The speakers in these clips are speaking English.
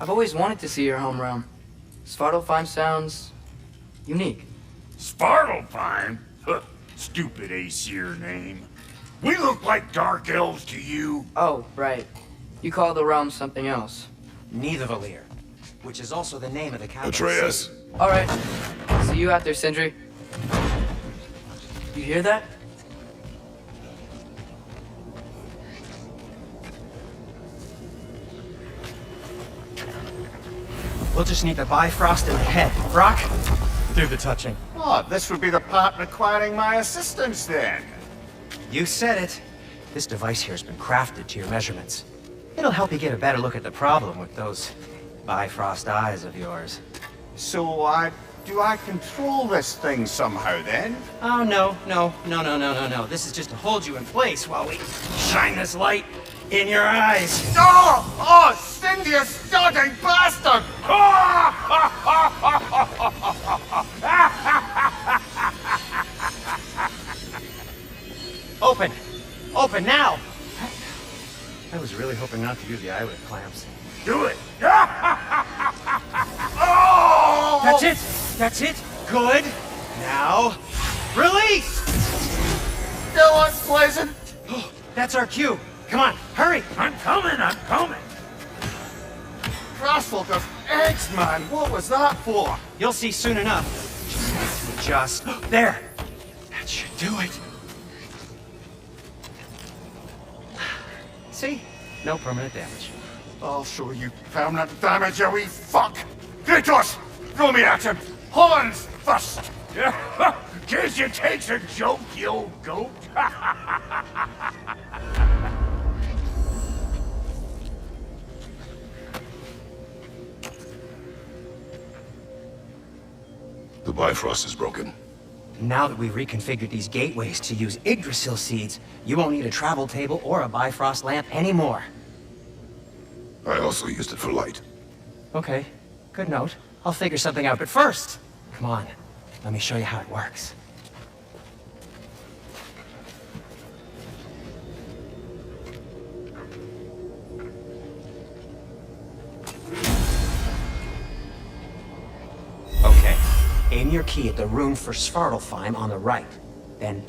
I've always wanted to see your home realm. Svartalfheim sounds unique. Svartalfheim? Huh, stupid Aesir name. We look like dark elves to you. Oh, right. You call the realm something else. Nidavellir, which is also the name of the capital Atreus. city. Alright. See you out there, Sindri. You hear that? We'll just need the Bifrost in the head. Brock, do the touching. Oh, this would be the part requiring my assistance then. You said it. This device here has been crafted to your measurements. It'll help you get a better look at the problem with those Bifrost eyes of yours. So, do I control this thing somehow then? Oh, no. This is just to hold you in place while we shine this light in your eyes. Oh! Oh, Cindy, you sodden bastard! Open! Open now! I was really hoping not to use the eyelid clamps. Do it. Oh! That's it! That's it! Good! Now, release! Still unpleasant. That's our cue. Come on, hurry! I'm coming. Crossful of eggs, man. What was that for? You'll see soon enough. Just there! That should do it. See? No permanent damage. I'll show you permanent damage, you wee fuck! Kratos! Throw me at him! Horns first! Guess you takes a joke, you old goat. The Bifrost is broken. Now that we've reconfigured these gateways to use Yggdrasil seeds, you won't need a travel table or a Bifrost lamp anymore. I also used it for light. Okay, good note. I'll figure something out, but first, come on, let me show you how it works. Okay, aim your key at the rune for Svartalfheim on the right, then...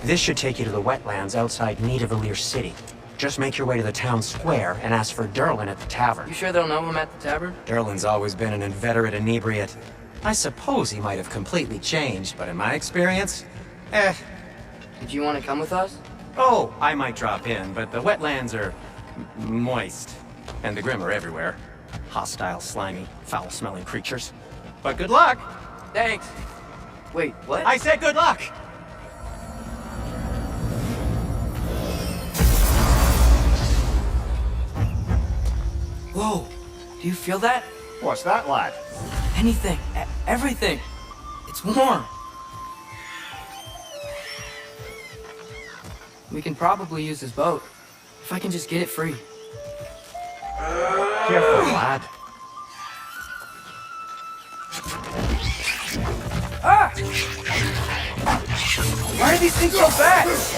This should take you to the wetlands outside Nidavellir City. Just make your way to the town square and ask for Derlin at the tavern. You sure they'll know him at the tavern? Derlin's always been an inveterate inebriate. I suppose he might have completely changed, but in my experience, Did you want to come with us? Oh, I might drop in, but the wetlands are moist. And the Grim are everywhere. Hostile, slimy, foul-smelling creatures. But good luck! Thanks. Wait, what? I said good luck! Whoa, do you feel that? What's that, lad? Anything, everything. It's warm. We can probably use this boat, if I can just get it free. Careful, lad. Ah! Why are these things so fast?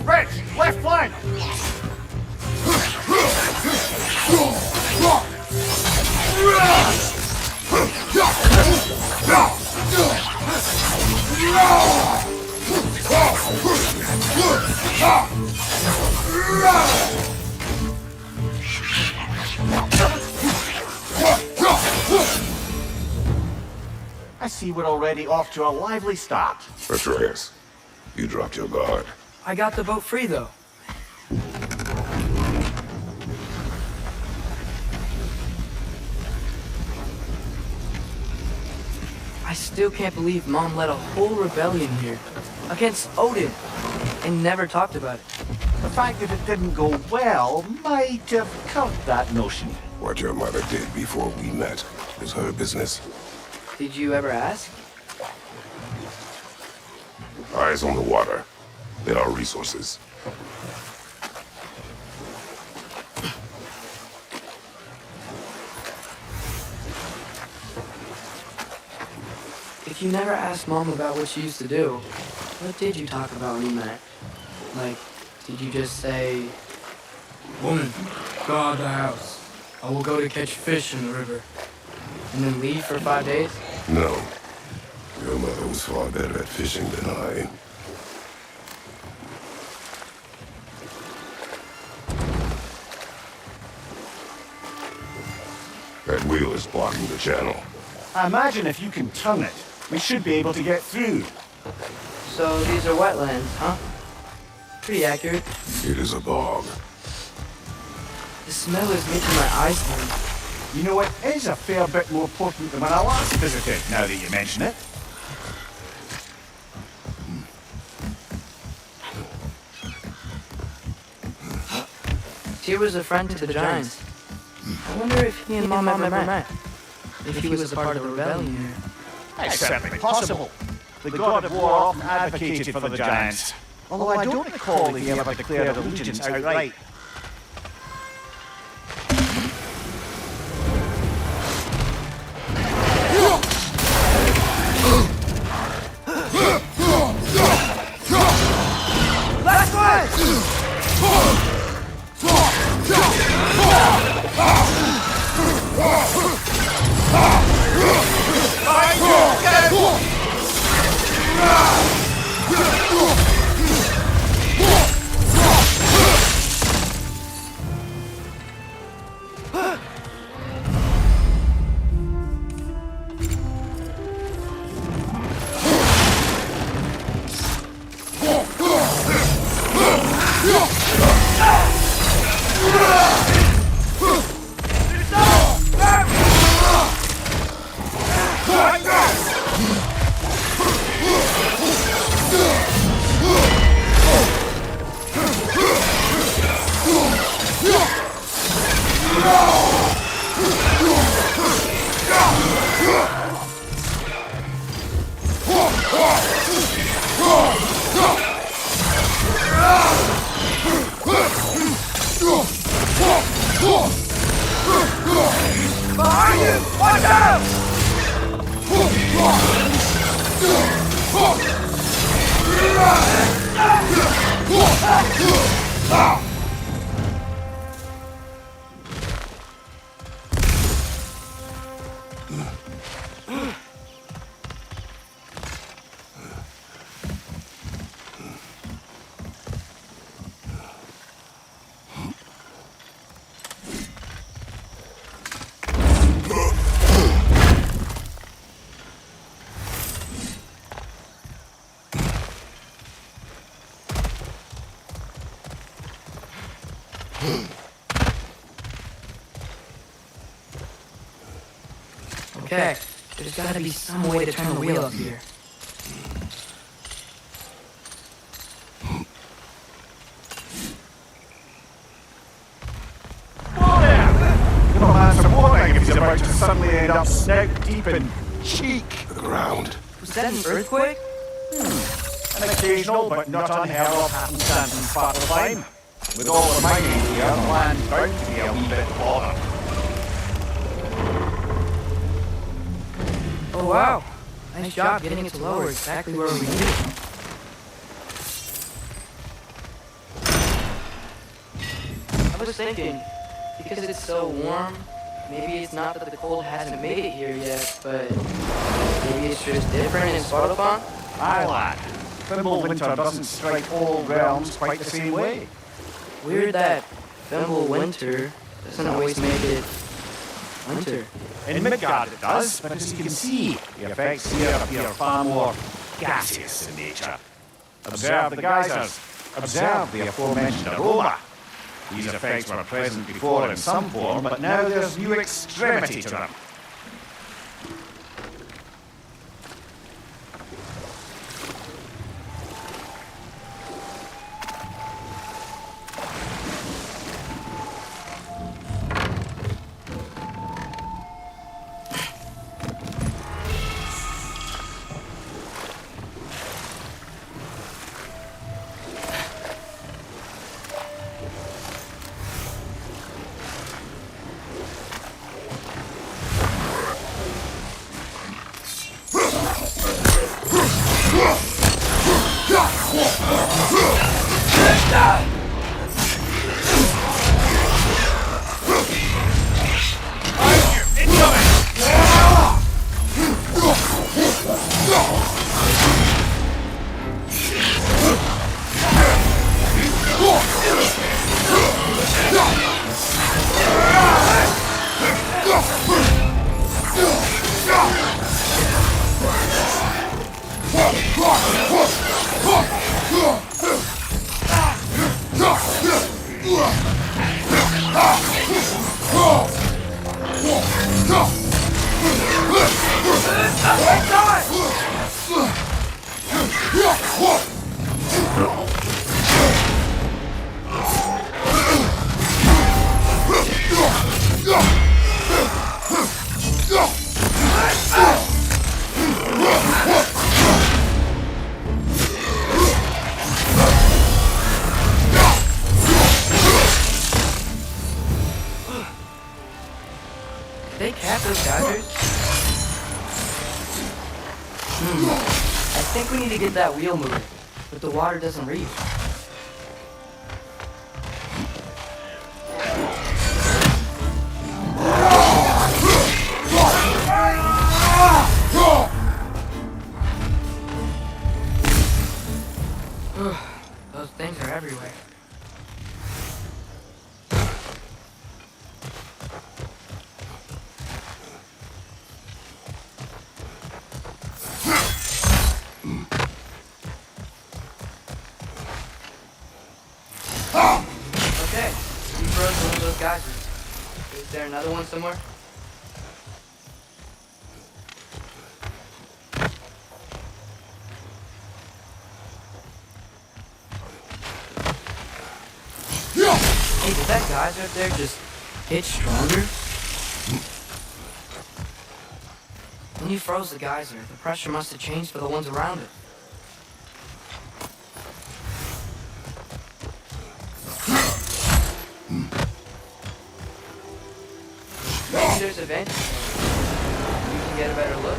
Rich, left flank! I see we're already off to a lively start. Atreus, you dropped your guard. I got the boat free, though. I still can't believe Mom led a whole rebellion here against Odin and never talked about it. The fact that it didn't go well might have helped that notion. What your mother did before we met is her business. Did you ever ask? Eyes on the water. There are resources. if you never asked Mom about what she used to do, what did you talk about when you met? Like, did you just say, "Woman, go out of the house. I will go to catch fish in the river," and then leave for 5 days? No. Your mother was far better at fishing than I. That wheel is blocking the channel. I imagine if you can turn it, we should be able to get through. So these are wetlands, huh? Pretty accurate. It is a bog. The smell is making my eyes burn. You know, it is a fair bit more potent than when I last visited, now that you mention it. Tyr was a friend to the giants. I wonder if he and Mom ever met. If he was a part of the rebellion here. It's certainly possible. The God of War often advocated for the giants, although I don't recall that he ever declared allegiance outright. Last one! Behind you! Watch out! Okay, there's gotta be some way to turn the wheel up here. Whoa there! Give a man some warning if he's about to suddenly end up snout deep in cheek. The ground. Was that an earthquake? An occasional but not unheard of happenstance in Alfheim. With all the mining here, the land's bound to be a wee bit bothered. Oh wow, nice job getting it to lower exactly where we need it. I was thinking, because it's so warm, maybe it's not that the cold hasn't made it here yet, but maybe it's just different in Svartalfheim? Aye, lad. Thimble winter doesn't strike all realms quite the same way. Weird that Thimble winter doesn't always make it winter. In Midgard it does, but as you can see, the effects here appear far more gaseous in nature. Observe the geysers. Observe the aforementioned aroma. These effects were present before in some form, but now there's new extremity to them. They catch those geysers? I think we need to get that wheel moving, but the water doesn't reach. Those things are everywhere. Okay, we froze one of those geysers. Is there another one somewhere? Hey, did that geyser up there just get stronger? When you froze the geyser, the pressure must have changed for the ones around it. Maybe there's a vent. You can get a better look.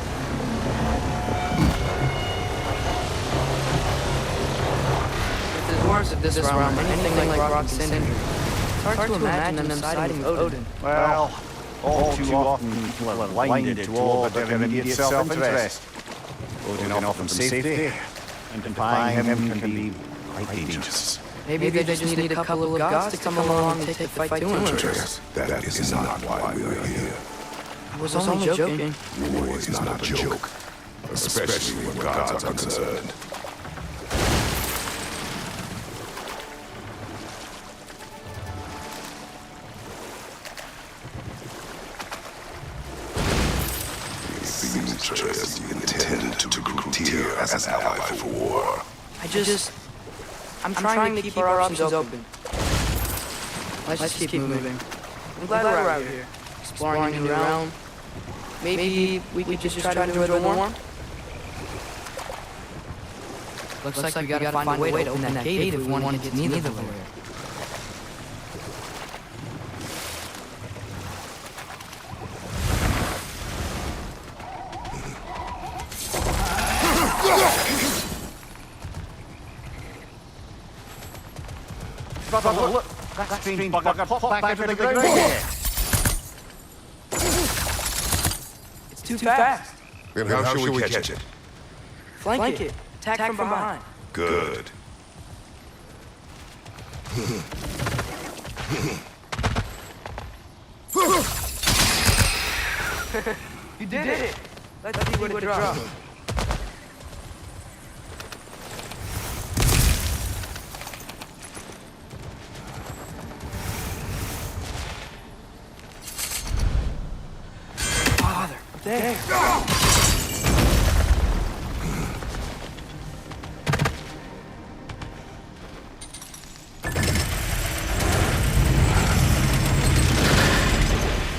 If the dwarves of this realm are anything like rock and cinder, it's hard to imagine them siding with Odin. Well, all too often people are blinded to all but their immediate self-interest. Odin often safety, and defying him can be quite dangerous. Maybe they just need a couple of gods to come along and take the fight to him. Treacherous, that is not why we are here. I was only joking. War is not a joke, especially when gods are concerned. Treacherous, you intend to recruit Tyr as an ally for war. I'm trying to keep our options open. Let's just keep moving. I'm glad we're out here, exploring a new realm. Maybe we could just try to enjoy the warmth. Looks like we gotta find a way to open that gate if we want to get neither of them. Brother, look! That strange bugger popped back into the ground again. It's too fast. Then how shall we catch it? Flank it. Attack from behind. Good. You did it. Let's see what it drops. There.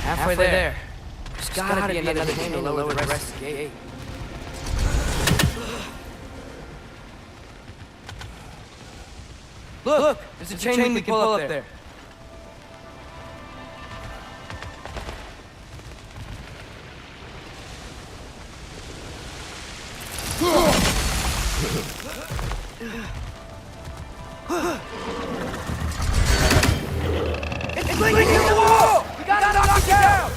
Halfway there. There's gotta be another game to lower the rest of the gate. Look! There's a chain we can pull up there. It's linking to the wall! We gotta knock it down!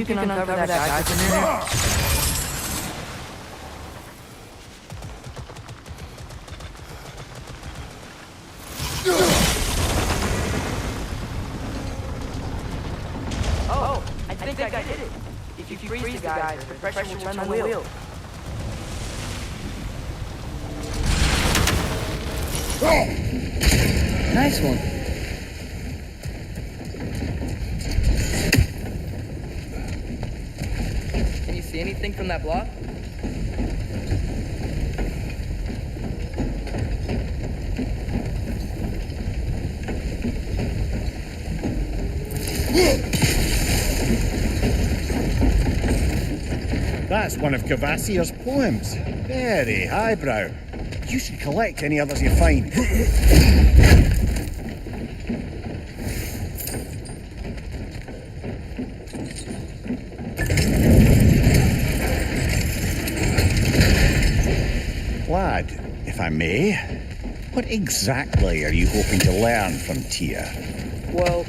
can uncover that guy from here? Oh, I think I did it. If you freeze the geyser, the pressure will turn the wheel. Nice one. Can you see anything from that block? That's one of Cavassier's poems. Very highbrow. You should collect any others you find. Lad, if I may, what exactly are you hoping to learn from Tyr? Well,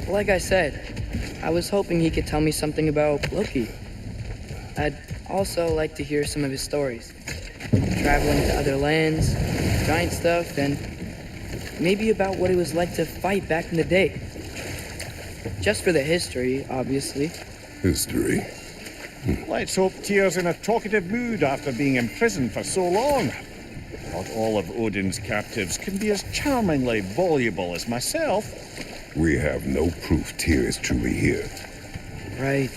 like I said, I was hoping he could tell me something about Loki. I'd also like to hear some of his stories. Traveling to other lands, giant stuff, and maybe about what it was like to fight back in the day. Just for the history, obviously. History. Let's hope Tyr's in a talkative mood after being imprisoned for so long. Not all of Odin's captives can be as charmingly voluble as myself. We have no proof Tyr is truly here. Right.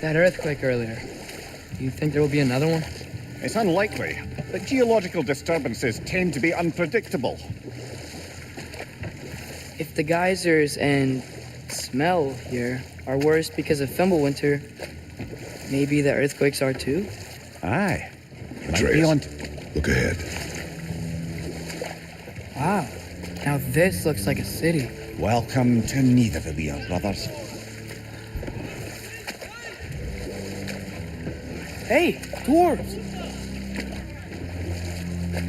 That earthquake earlier. Do you think there will be another one? It's unlikely, but geological disturbances tend to be unpredictable. If the geysers and smell here are worse because of Fimbulwinter, maybe the earthquakes are too? Aye. Might be Atreus, on. look ahead. Wow. Now this looks like a city. Welcome to Nidavellir, brothers. Hey, dwarves!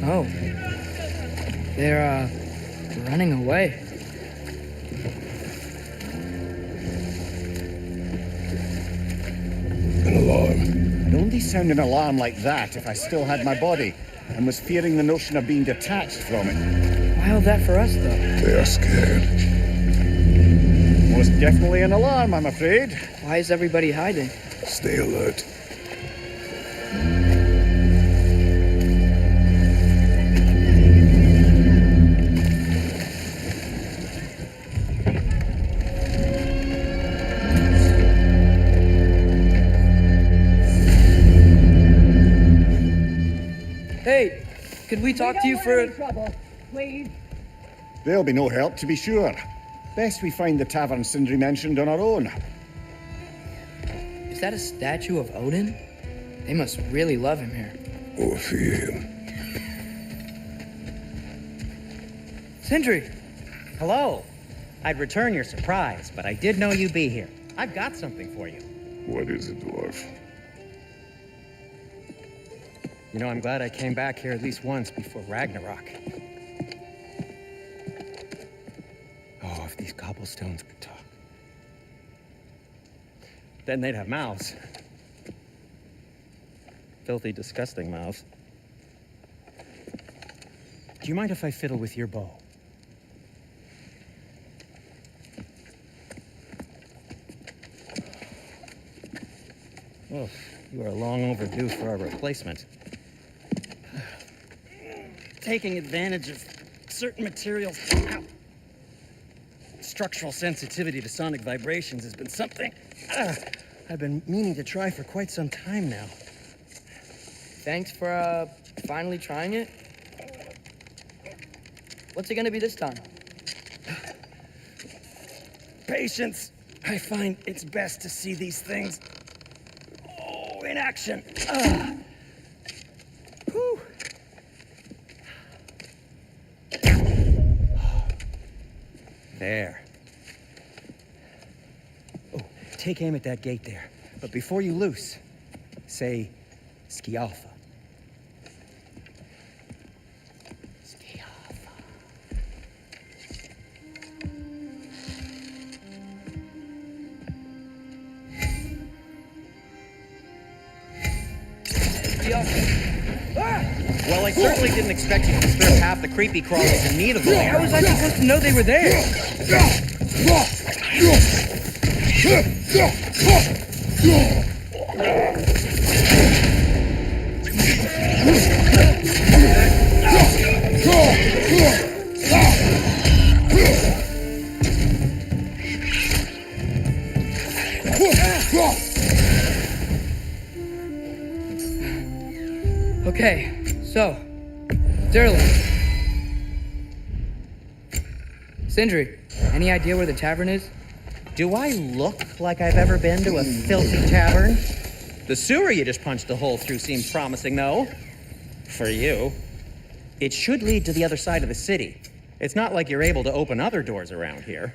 Oh. They're, running away. An alarm. I'd only sound an alarm like that if I still had my body and was fearing the notion of being detached from it. Wild that for us, though. They are scared. Most definitely an alarm, I'm afraid. Why is everybody hiding? Stay alert. Hey, could we talk to you for trouble, please. There'll be no help, to be sure. Best we find the tavern Sindri mentioned on our own. Is that a statue of Odin? They must really love him here. Or fear him. Sindri! Hello. I'd return your surprise, but I did know you'd be here. I've got something for you. What is it, dwarf? You know, I'm glad I came back here at least once before Ragnarok. Oh, if these cobblestones could talk. Then they'd have mouths. Filthy, disgusting mouths. Do you mind if I fiddle with your bow? Oh, you are long overdue for a replacement. Taking advantage of certain materials. Ow. Structural sensitivity to sonic vibrations has been something I've been meaning to try for quite some time now. Thanks for, finally trying it. What's it gonna be this time? Patience. I find it's best to see these things in action. Whew. There. Oh, take aim at that gate there. But before you loose, say Skialfa. Skialfa. Well, I certainly didn't expect you to disturb half the creepy crawlies in need of them. How was I supposed to know they were there? Okay, so, Derlin. Sindri, any idea where the tavern is? Do I look like I've ever been to a filthy tavern? The sewer you just punched a hole through seems promising, though. For you. It should lead to the other side of the city. It's not like you're able to open other doors around here.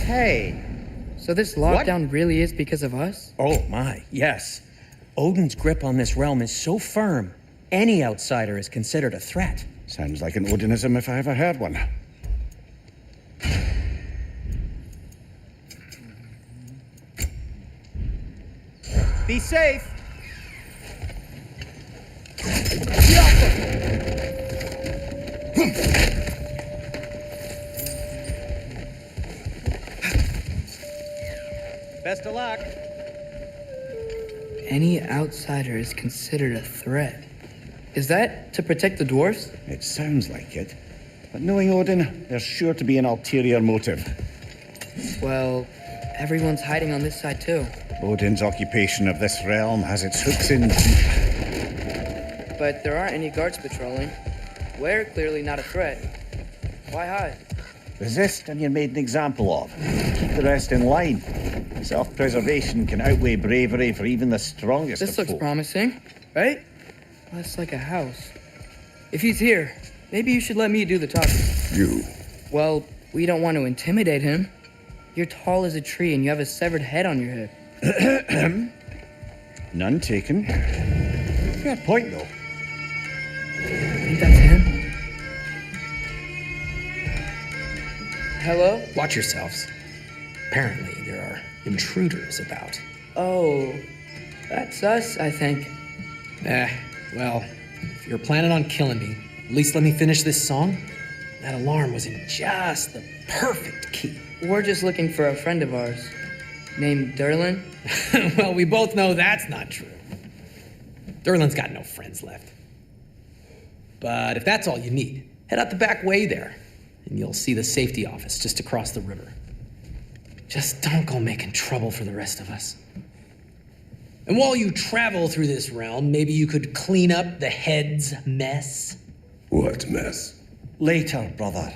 Hey. So this lockdown really is because of us? Oh my, yes. Odin's grip on this realm is so firm, any outsider is considered a threat. Sounds like an Odinism if I ever heard one. Be safe! Best of luck. Any outsider is considered a threat. Is that to protect the dwarves? It sounds like it. But knowing Odin, there's sure to be an ulterior motive. Well, everyone's hiding on this side too. Odin's occupation of this realm has its hooks in deep. But there aren't any guards patrolling. We're clearly not a threat. Why hide? Resist and you're made an example of. Keep the rest in line. Self-preservation can outweigh bravery for even the strongest This of looks folk. promising, right? Less like a house. If he's here, maybe you should let me do the talking. You. Well, we don't want to intimidate him. You're tall as a tree and you have a severed head on your head. None taken. Fair point, though. Think that's him? Hello? Watch yourselves. Apparently, there are intruders about. Oh, that's us, I think. Well, if you're planning on killing me, at least let me finish this song. That alarm was in just the perfect key. We're just looking for a friend of ours named Derlin. Well, we both know that's not true. Derlin's got no friends left. But if that's all you need, head out the back way there, and you'll see the safety office just across the river. Just don't go making trouble for the rest of us. And while you travel through this realm, maybe you could clean up the head's mess. What mess? Later, brother.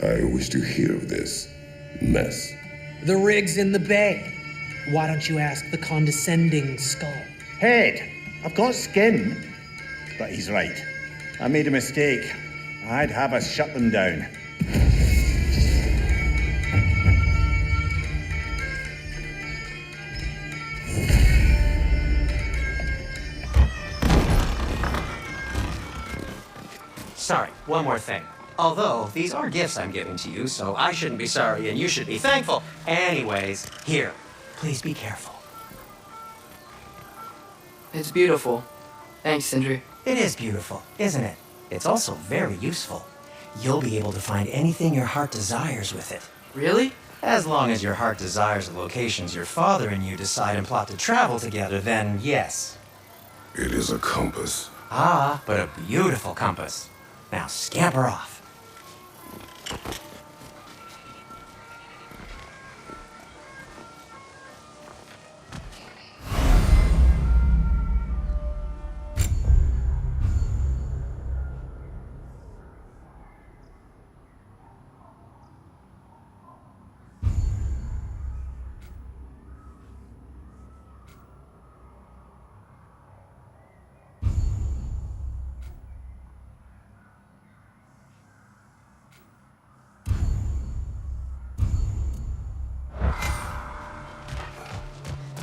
I wish to hear of this mess. The rig's in the bay. Why don't you ask the condescending skull? Head, I've got skin. But he's right. I made a mistake. I'd have us shut them down. Sorry, one more thing. Although, these are gifts I'm giving to you, so I shouldn't be sorry and you should be thankful. Anyways, here, please be careful. It's beautiful. Thanks, Sindri. It is beautiful, isn't it? It's also very useful. You'll be able to find anything your heart desires with it. Really? As long as your heart desires the locations your father and you decide and plot to travel together, then yes. It is a compass. Ah, but a beautiful compass. Now scamper off.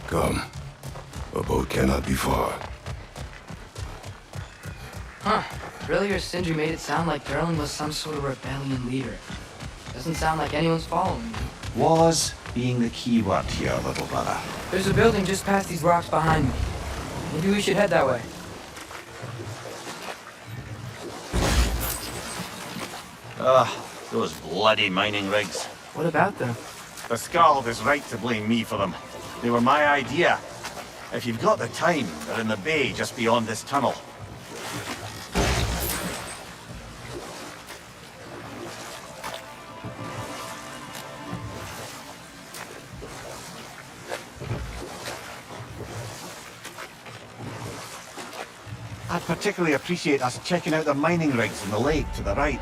Come. A boat cannot be far. Huh. Earlier, Sindri made it sound like Durlin was some sort of rebellion leader. Doesn't sound like anyone's following me. Was being the key word here, little brother. There's a building just past these rocks behind me. Maybe we should head that way. Those bloody mining rigs. What about them? The Skald is right to blame me for them. They were my idea. If you've got the time, they're in the bay just beyond this tunnel. I'd particularly appreciate us checking out the mining rigs in the lake to the right.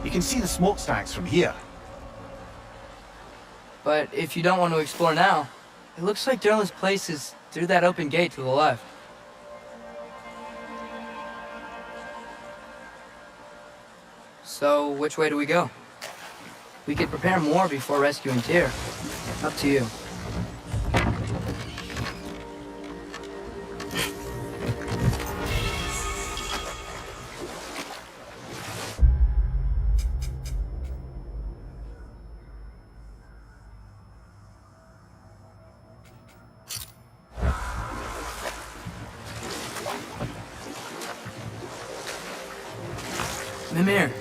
You can see the smokestacks from here. But if you don't want to explore now, it looks like Durlin's place is through that open gate to the left. So, which way do we go? We could prepare more before rescuing Tyr. Up to you. Mimir,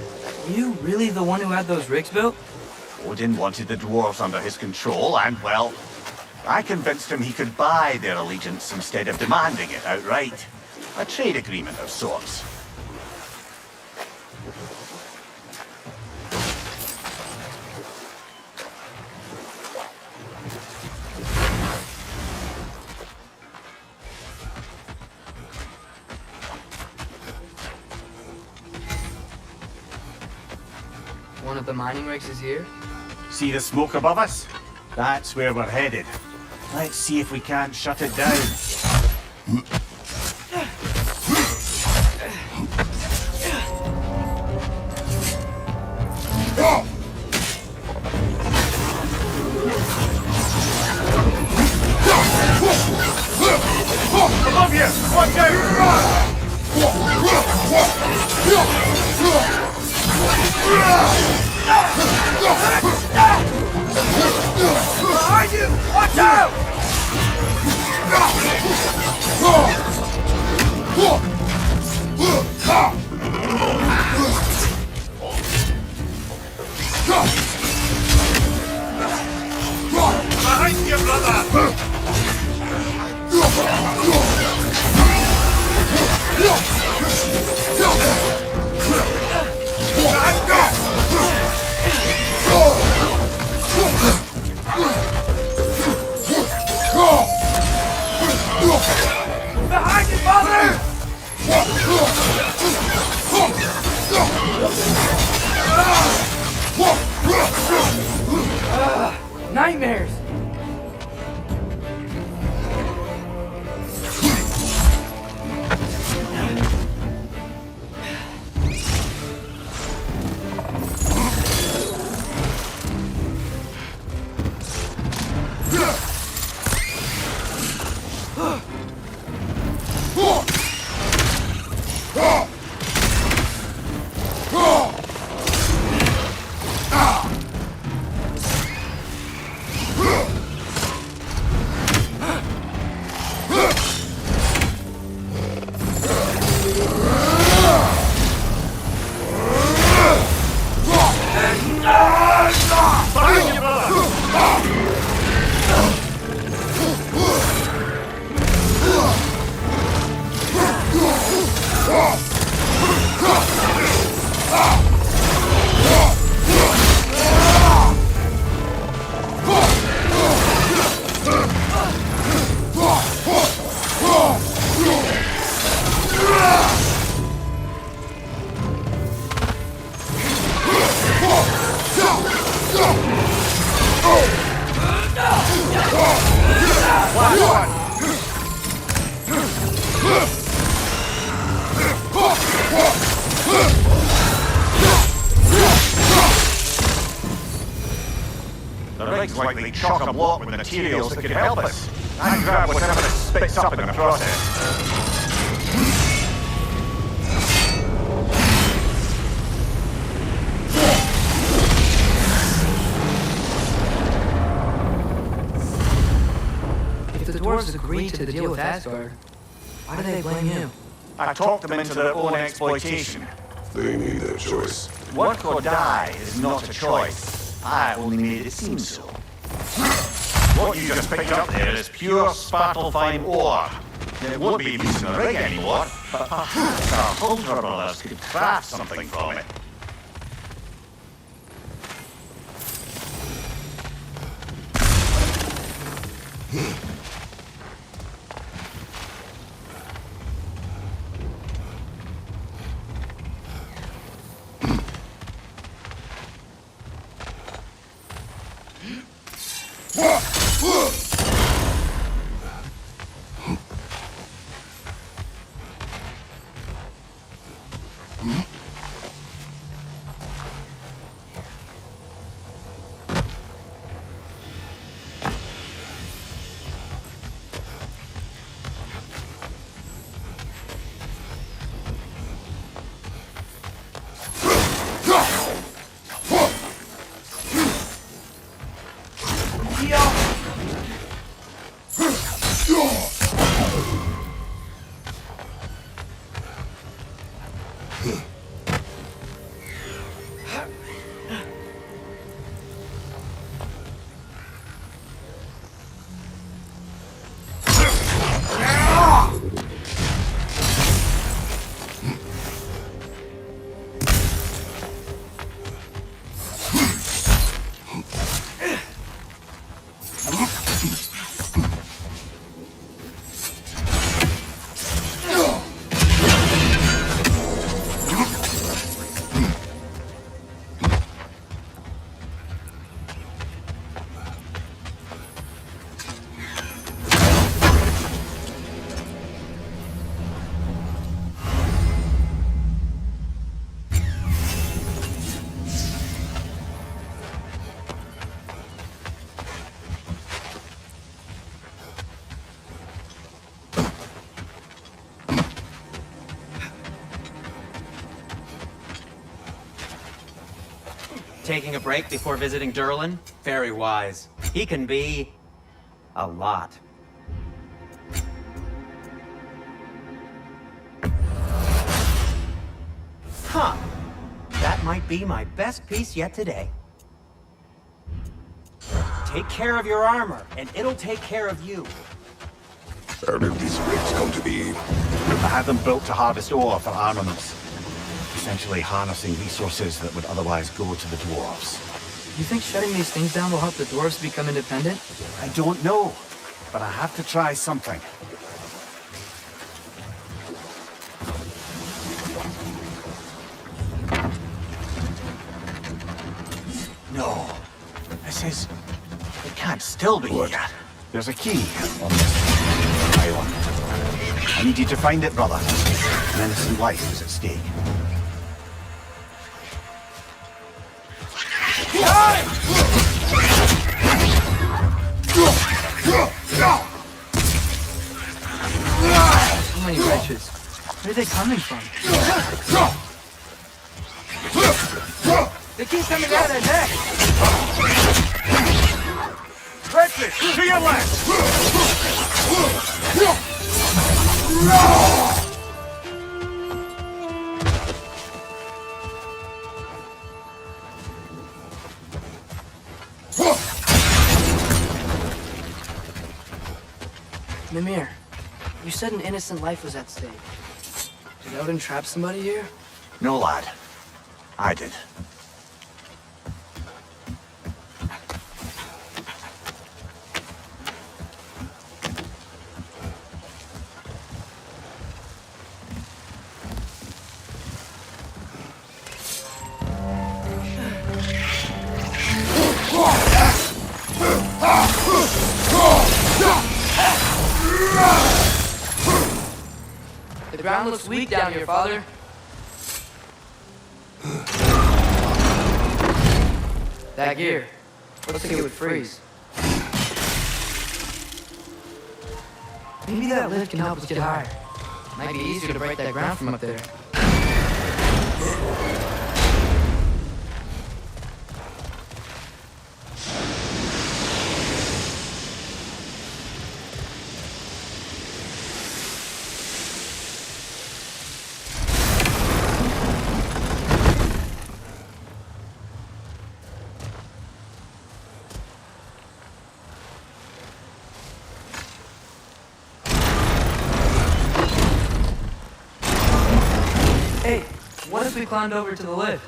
you really the one who had those rigs built? Odin wanted the dwarves under his control, and, well, I convinced him he could buy their allegiance instead of demanding it outright. A trade agreement of sorts. One of the mining rigs is here? See the smoke above us? That's where we're headed. Let's see if we can't shut it down. Above you! Watch out! Behind you! Watch out! Behind you, brother! Behind you, father! Nightmares! The rig's likely chock-a-block with materials that could help us. And grab whatever it spits up in the process. agreed to the deal with Asgard. Why do they blame you? I talked them into their own exploitation. They made their choice. Work or die is not a choice. I only made it seem so. What you just picked up there is pure Svartalfheim ore. It won't be used in the rig anymore, but perhaps our Hulder brothers could craft something from it. Taking a break before visiting Durlin? Very wise. He can be... a lot. Huh. That might be my best piece yet today. Take care of your armor, and it'll take care of you. How did these rigs come to be? I had them built to harvest ore for armaments. Essentially harnessing resources that would otherwise go to the dwarves. You think shutting these things down will help the dwarves become independent? I don't know, but I have to try something. No. This is... It can't still be yet. There's a key on this island. I need you to find it, brother. An innocent life is at stake. So many wretches. Where are they coming from? They keep coming out of their neck! Wretches, to your left! Mimir, you said an innocent life was at stake. Did Odin trap somebody here? No, lad. I did. The ground looks weak down here, Father. That gear. Looks like it would freeze. Maybe that lift can help us get higher. Might be easier to break that ground from up there. What if we climbed over to the lift?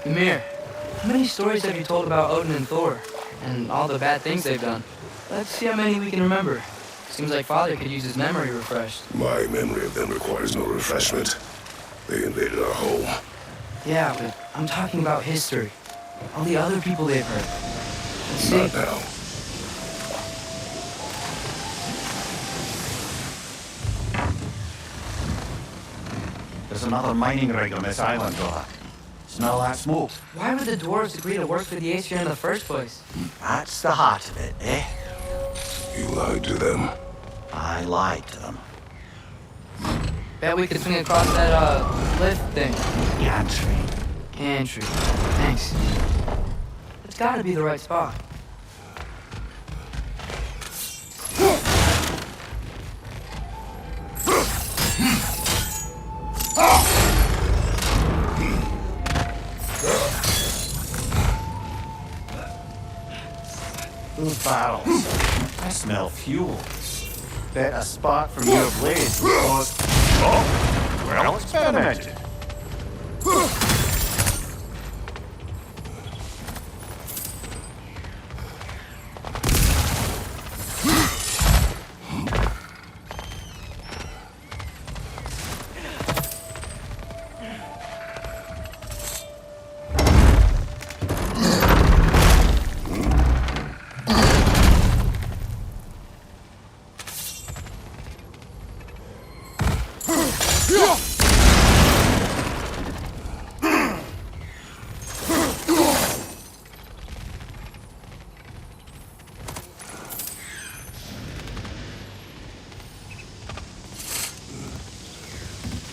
Ymir, how many stories have you told about Odin and Thor, and all the bad things they've done? Let's see how many we can remember. Seems like Father could use his memory refreshed. My memory of them requires no refreshment. They invaded our home. Yeah, but I'm talking about history. All the other people they've hurt. Let's see. Not now. There's another mining rig on this island, Dora. Smell that smoke? Why would the dwarves agree to work for the Aesir in the first place? That's the heart of it, eh? You lied to them. I lied to them. Bet we could swing across that, lift thing. Gantry. Gantry. Thanks. It's gotta be the right spot. Those barrels. I smell fuel. Bet a spark from your blades would cause... Oh, well experimented.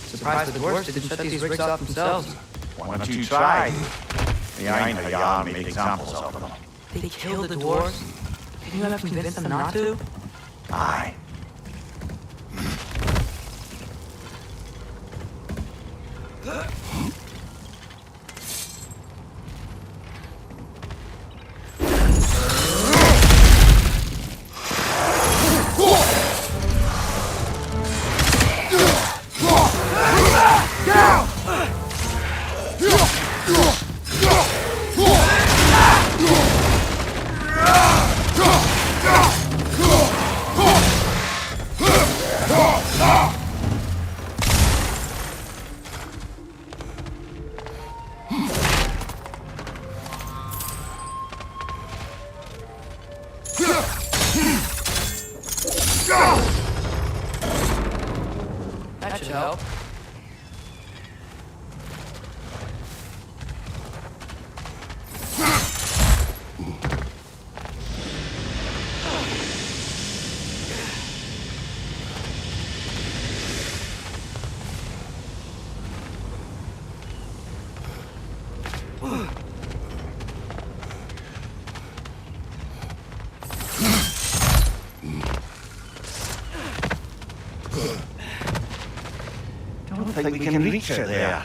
Surprised the dwarves didn't shut these rigs off themselves. Why don't you try? The Ainhayar made examples of them. They killed the dwarves? Didn't you have to convince them not to? Aye. That should help. I don't think we can reach her there.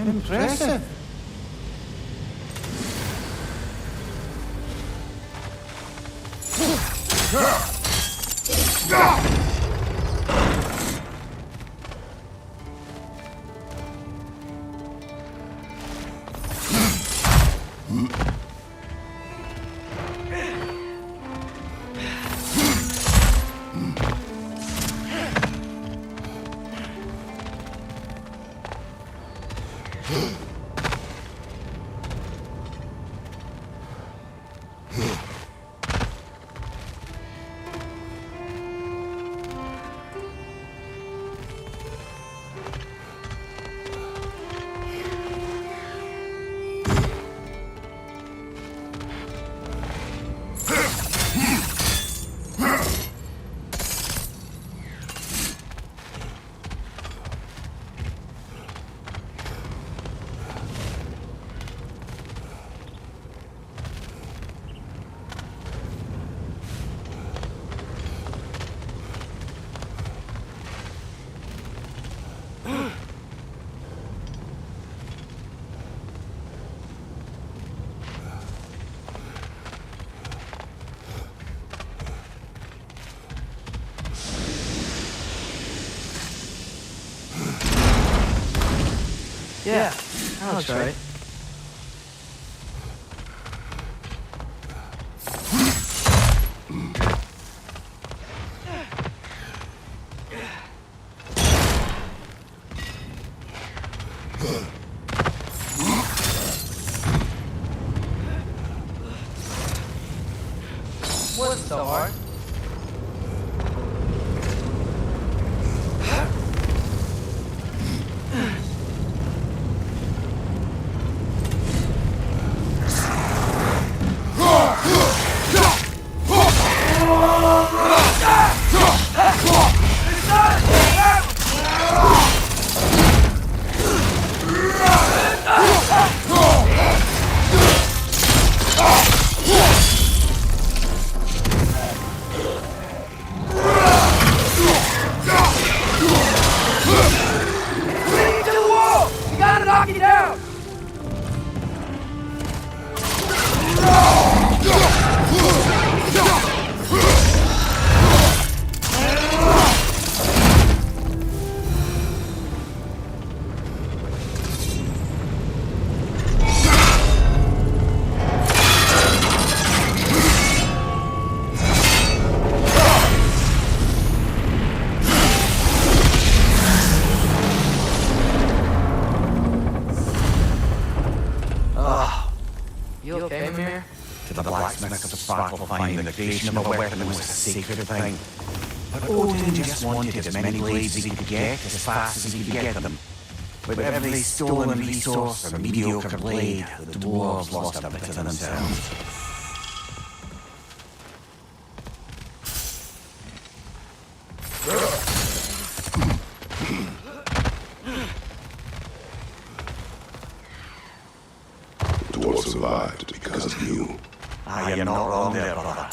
Impressive. Yeah, that looks right. Wasn't so hard. Finding the creation of a weapon was a sacred thing. But Odin just wanted as many blades as he could get as fast as he could get them. With every stolen resource and mediocre blade, the dwarves lost a bit of themselves. Dwarves survived because of you. You're not wrong there, brother.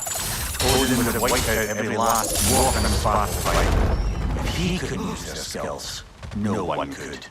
Odin would have wiped out every last dwarf in Sparta fight. If he couldn't use their skills, no one could.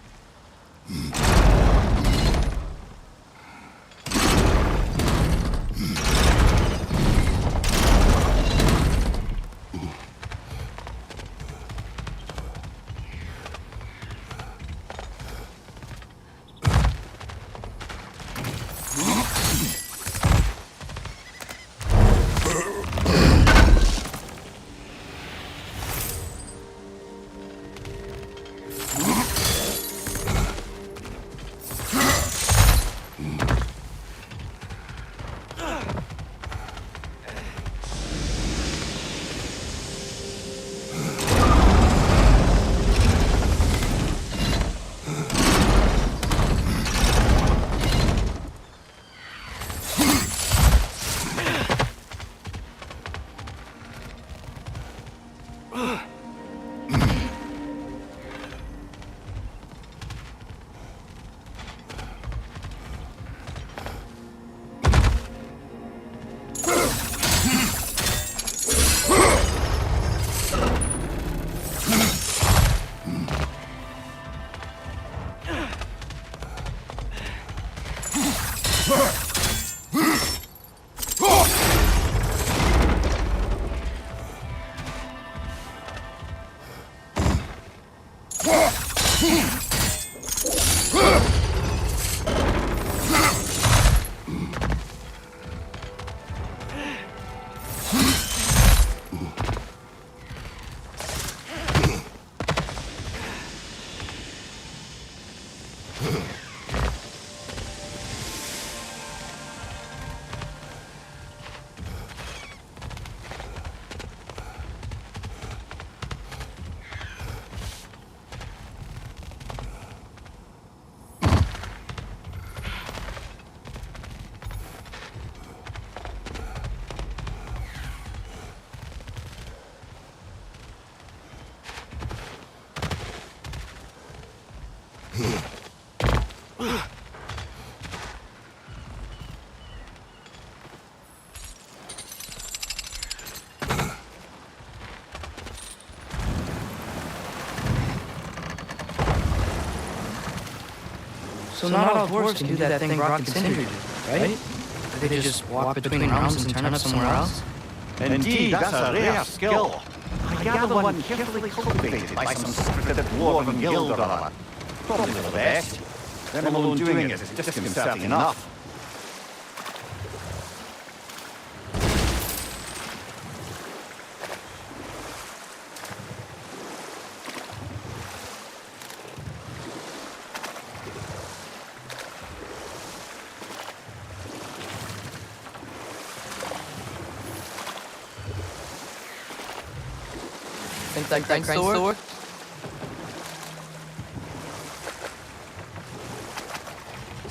So not all dwarves can do that thing Brock and Sindri did, right? They just walk between realms and turn up somewhere else? Indeed, that's a rare skill. I gather one carefully cultivated by some secretive dwarven guild or other. Probably the best. Them alone doing it is disconcerting enough. Think that crane's still work?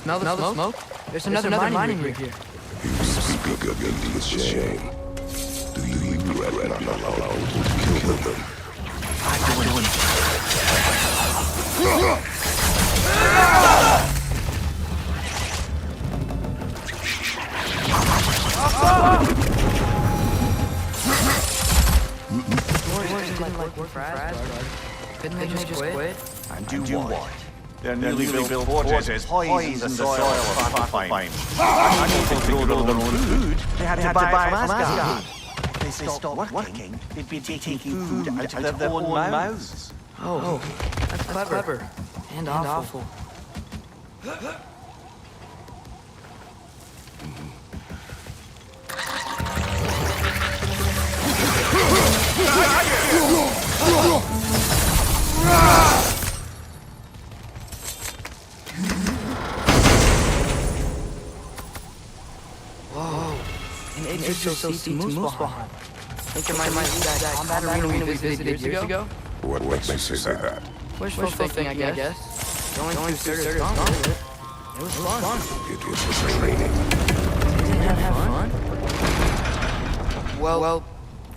Smell the smoke? There's another mining rig here. You speak of India's shame. Do you regret not allowing to kill them? Work for Asgard. Couldn't they just quit? And do what? Their newly built fortresses poisoned the soil of Alfheim. Unable to grow their own food, they had to buy it from Asgard. If they stopped working, they'd be taking food out of their own mouths. Oh, that's clever. And awful. Whoa. An HSOC moose behind. Think it might be that combat arena we visited years ago? What makes you say that? Wishful thinking, I guess. Going through Surtur's gauntlet. It was fun. It was for training. Didn't have fun? Well,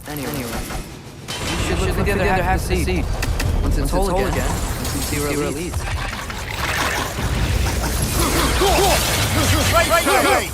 anyway. You should look at the other half of the seed. Once it's whole again, you can see where it leads. Right!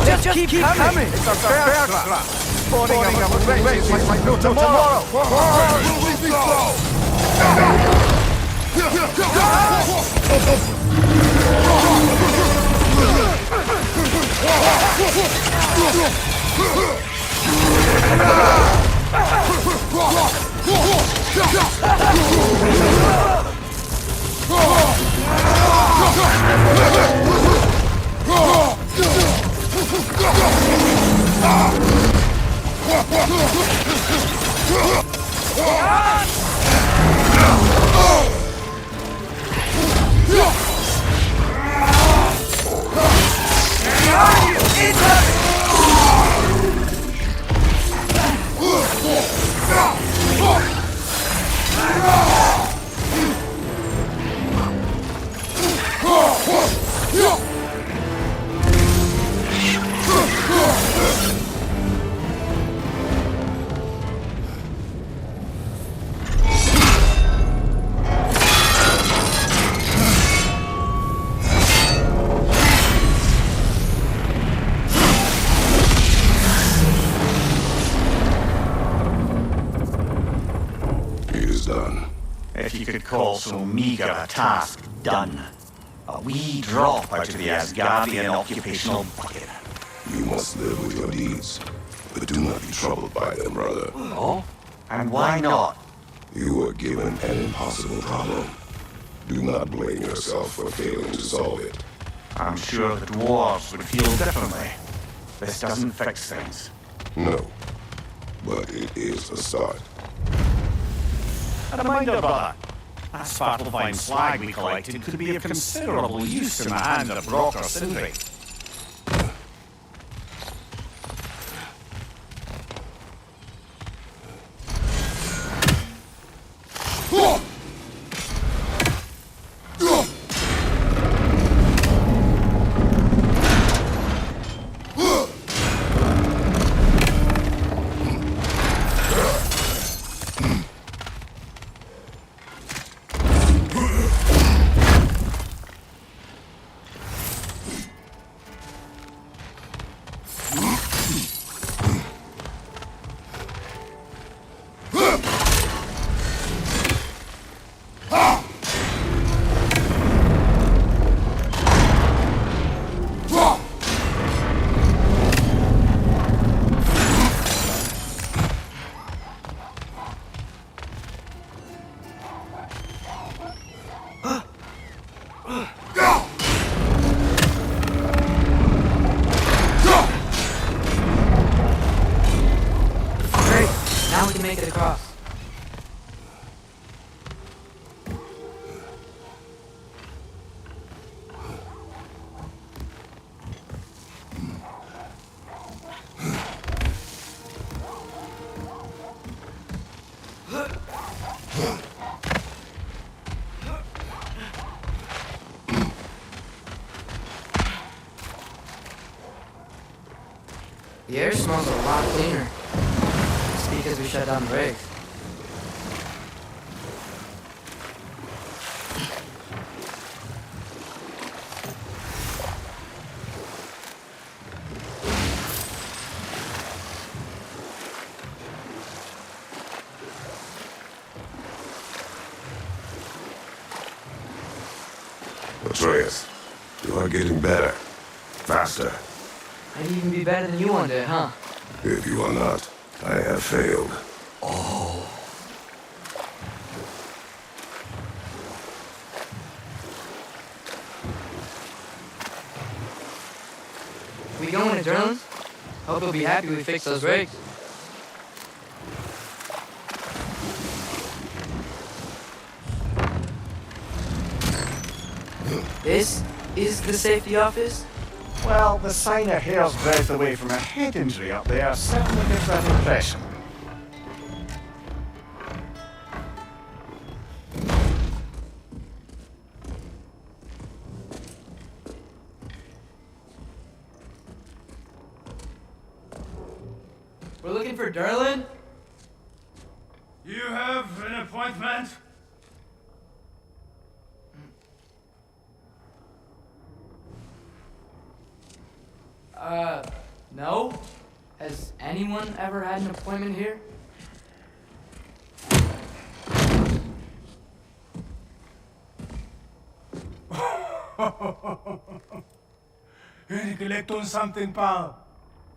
Just keep coming! It's a bear trap! Spawning up race like no tomorrow! If you could call so meager a task done. A wee drop out of the Asgardian occupational bucket. You must live with your deeds, but do not be troubled by them, brother. Oh? And why not? You were given an impossible problem. Do not blame yourself for failing to solve it. I'm sure the dwarves would feel differently. This doesn't fix things. No, but it is a start. A reminder, brother. That Svartalfheim slag we collected could be of considerable use in the hands of Brock or Sindri. Now we can make it across. The air smells a lot cleaner. It's because we shut down the brakes. Atreus, you are getting better. Faster. I'd even be better than you one day, huh? If you are not, I have failed. Oh, We going to Durlin's? Hope he'll be happy we fixed those rigs. This is the safety office? Well, the sign a hair's breadth away from a head injury up there certainly gives that impression. We're looking for Durlin? You have an appointment? No? Has anyone ever had an appointment here? Here to collect on something, pal?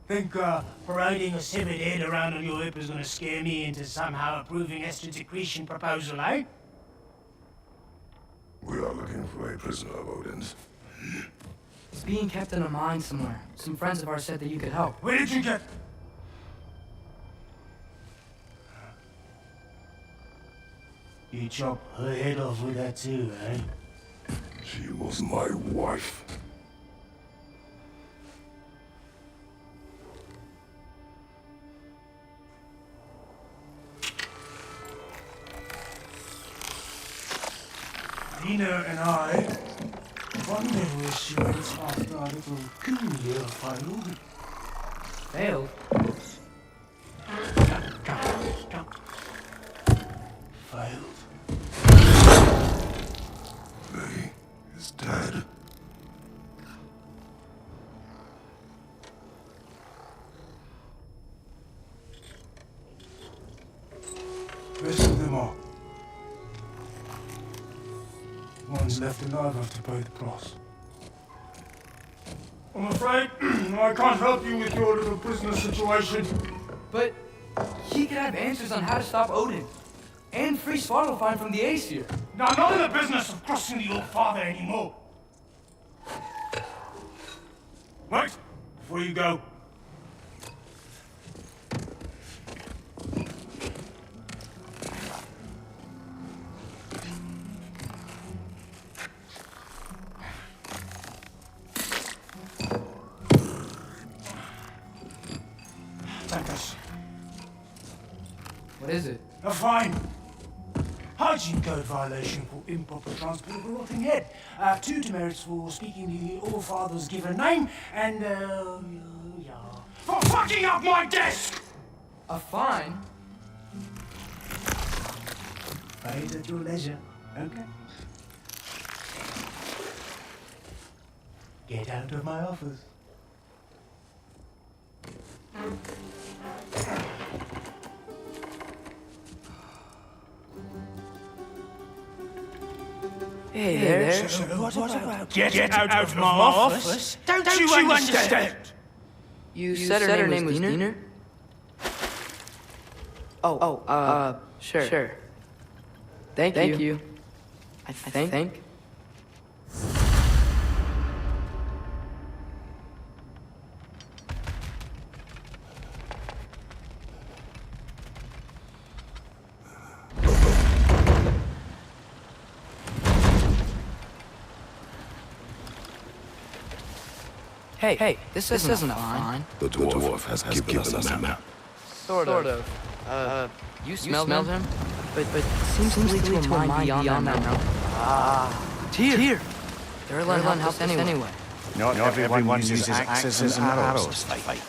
Think parading a severed head around on your hip is gonna scare me into somehow approving Esther's secretion proposal, eh? We are looking for a prisoner of Odin's. It's being kept in a mine somewhere. Some friends of ours said that you could help. Where did you get? You chop her head off with that too, eh? She was my wife. Nina and I wonder where she went after our little coup here failed. Failed? Failed. They is dead. Rest of them are. One's left alive after pay the price. I'm afraid I can't help you with your little prisoner situation. But he could have answers on how to stop Odin. And free Svartalfheim from the Aesir. Now, I'm not in the business of crossing the old father anymore. Wait, before you go. Kratos, What is it? a fine. Hygiene code violation for improper transport of a rotting head. 2 demerits for speaking the All-Father's given name, and, for fucking up my desk! A fine? Paid at your leisure, okay? Get out of my office. Hey there. What about get out of my office? Don't you understand? You said her name was Diener? Sure. Thank you. I think. Hey, this isn't a fine. The dwarf has given us a map. Sort of. You smelled him? But seems to lead to a mine beyond that mountain. Tyr! Durlin helped us anyway. Not everyone uses axes and arrows to fight.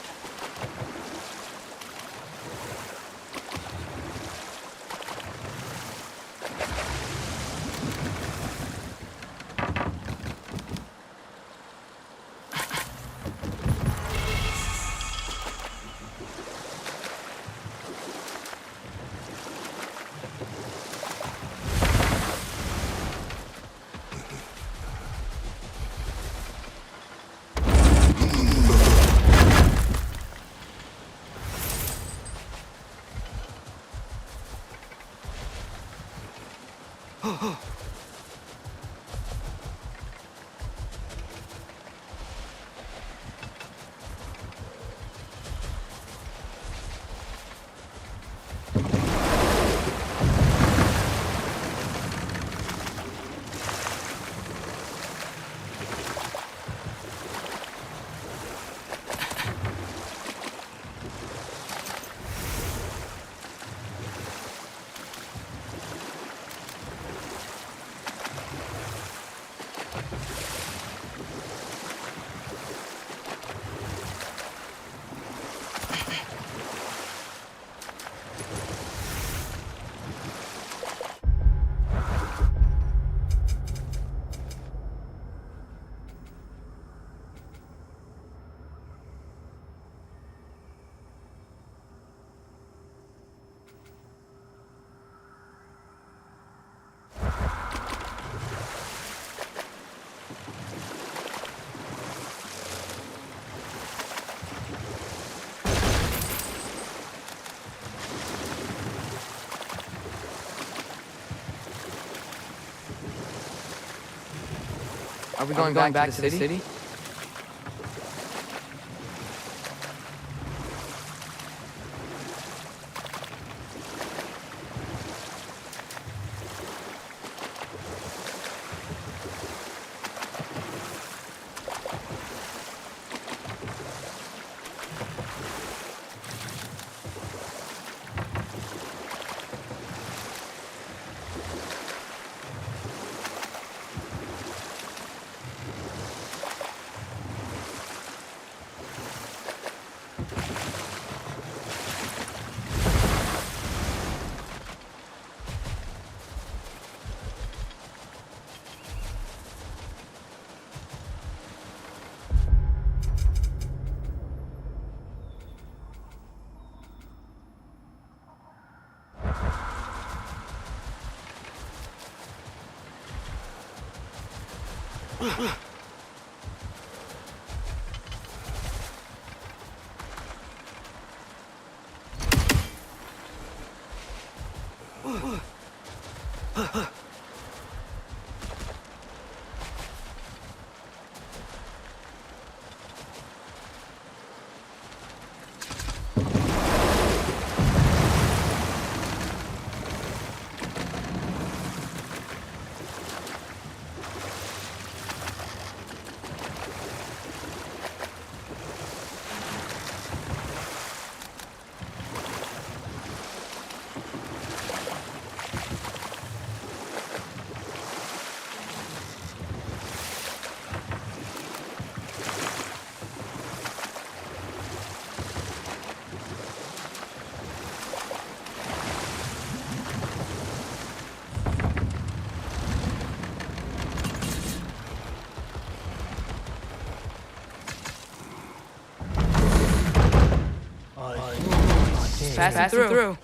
Are we going back to the city? Pass it through.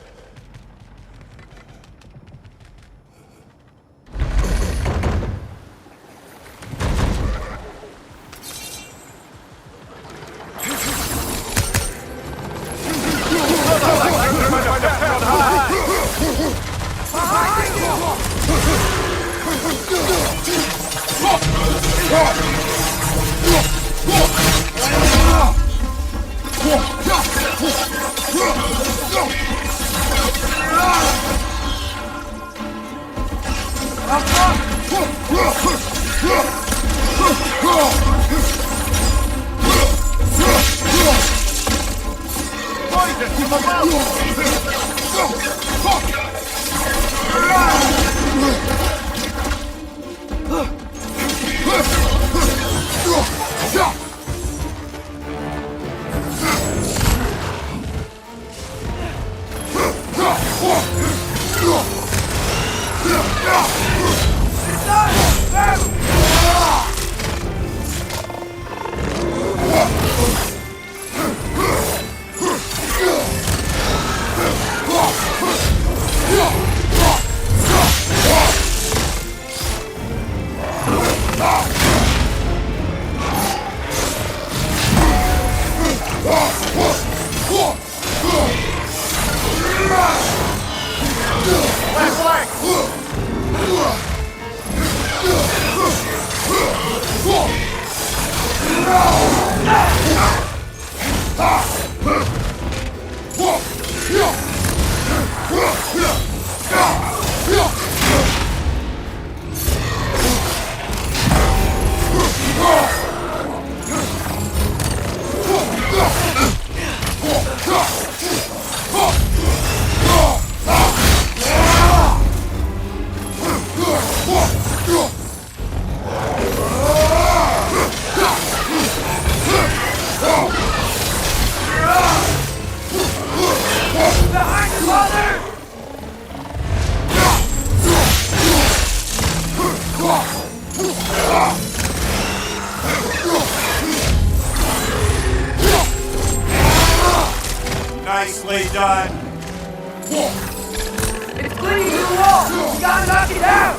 Nicely done. It's clinging to the wall! You gotta knock it down!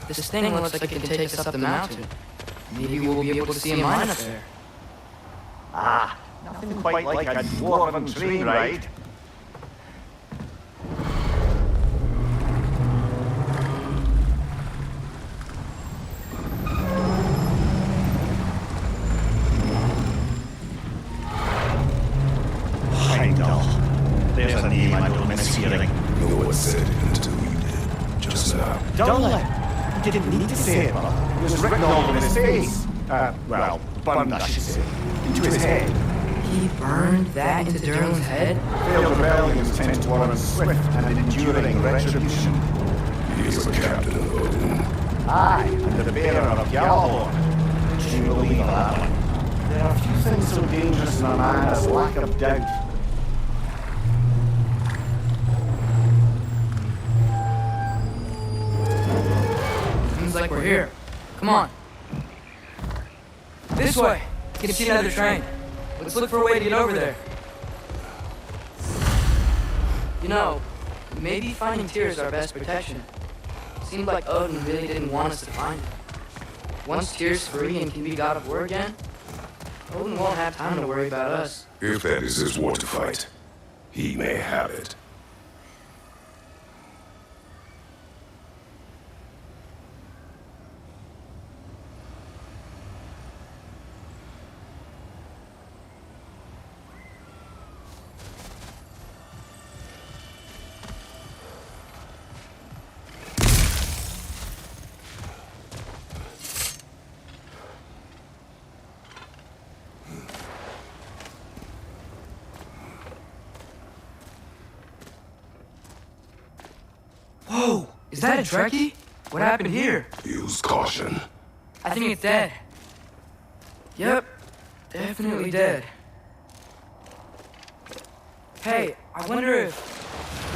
This thing looks like it can take us up the mountain. Maybe we'll be able to see a mine up there. Ah, nothing quite like a dwarven train ride. Heimdall. There's a name I don't miss hearing. No one said it until you did. Just now. Dullin! He didn't need to say it, but it was written all over his face. Well, burned, I should say. Into his head. He burned that into Durlin's head? Failed rebellions tend to warrant swift and enduring retribution. He is a captain of Odin. Aye, and the bearer of Gjallarhorn. Do you believe in that one? There are few things so dangerous in a man as lack of doubt. Seems like we're here. Come on. This way. You can see another train. Let's look for a way to get over there. You know, maybe finding Tyr is our best protection. Seemed like Odin really didn't want us to find him. Once Tyr's free and can be God of War again, Odin won't have time to worry about us. If that is his war to fight, he may have it. Whoa! Is that a Trekkie? What happened here? Use caution. I think it's dead. Yep, definitely dead. Hey, I wonder if...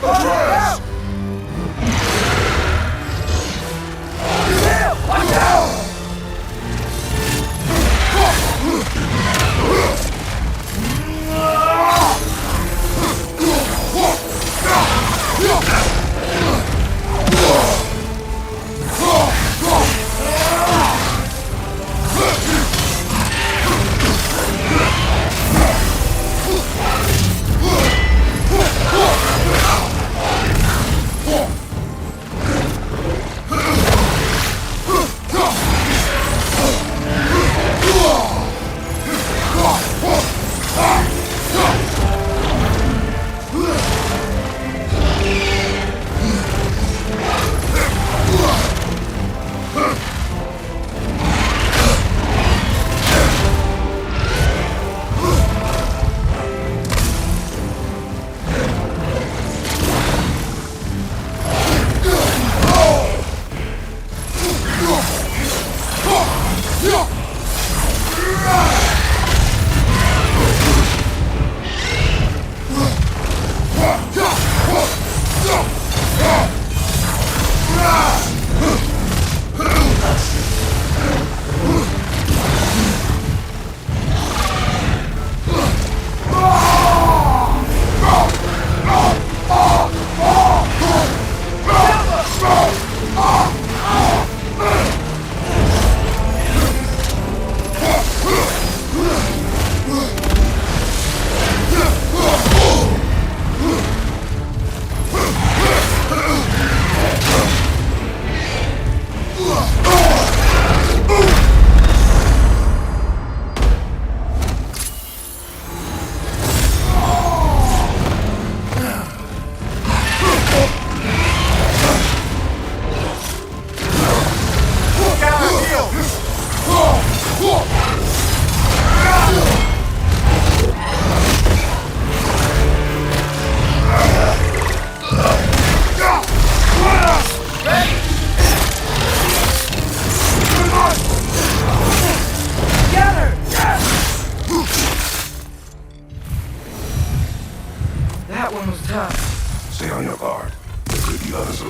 Atreus! Watch out! That one was tough. Stay on your guard. There could be others around.